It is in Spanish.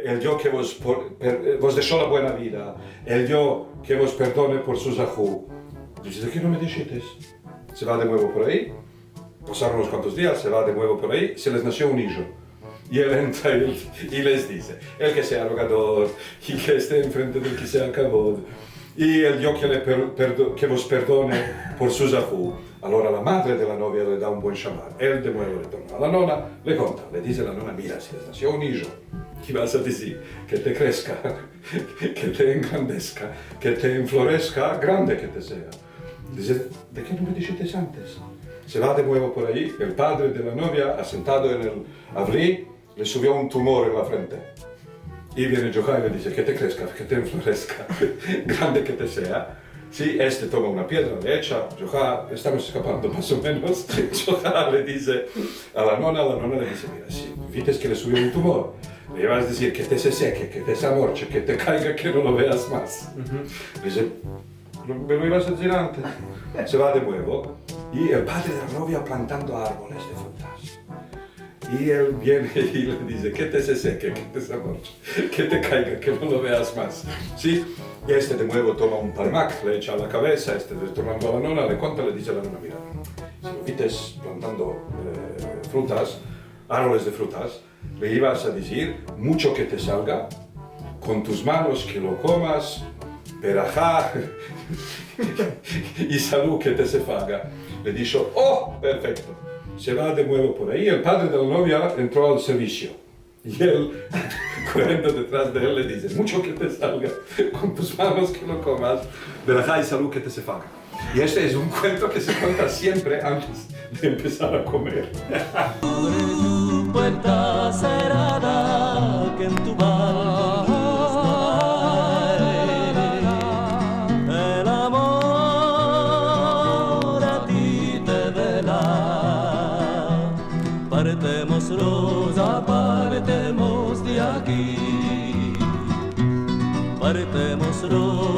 El yo que vos dejó la buena vida, el yo que vos perdone por sus ajú. Dice, ¿de qué no me dijiste? Se va de nuevo por ahí, pasaron unos cuantos días, se va de nuevo por ahí, se les nació un hijo. Y él entra y les dice, el que sea rogador y que esté enfrente del que sea cabod, y el yo que vos perdone por sus ajú. Allora la madre de la novia le da un buen llamar, él de nuevo retorna a la nona, le conta, le dice a la nona, mira, si les nació un hijo, ¿qué vas a decir? Que te crezca, que te engrandezca, que te enflorezca, grande que te sea. Dice, ¿de qué no me dijiste antes? Se va de nuevo por allí, el padre de la novia, asentado en el abrí, le subió un tumor en la frente. Y viene Yochai y le dice, que te crezca, que te enflorezca, grande que te sea. Sí, este toma una piedra, le echa, Yochai, estamos escapando más o menos. Yochai le dice a la nona le dice, mira, si viste que le subió un tumor, le vas a decir que te se seque, que te se amorche, que te caiga, que no lo veas más. Dice, me lo ibas a decir antes. Se va de nuevo y el padre de la novia plantando árboles de frutas. Y él viene y le dice, que te se seque, que te se amorche, que te caiga, que no lo veas más. ¿Sí? Y este de nuevo toma un parmac, le echa a la cabeza, este retornando a la nona, le cuenta, le dice a la nona, mira, si lo vites plantando frutas, árboles de frutas, le ibas a decir, mucho que te salga, con tus manos que lo comas, perajá y salud que te se faga. Le dijo, oh, perfecto. Se va de nuevo por ahí, el padre de la novia entró al servicio. Y él, corriendo detrás de él, le dice, mucho que te salga, con tus manos que lo comas, perajá y salud que te se faga. Y este es un cuento que se cuenta siempre antes de empezar a comer. Puerta cerrada que en tu barco el amor a ti te vela. Partemos rosa, partemos de aquí. Partemos rosa.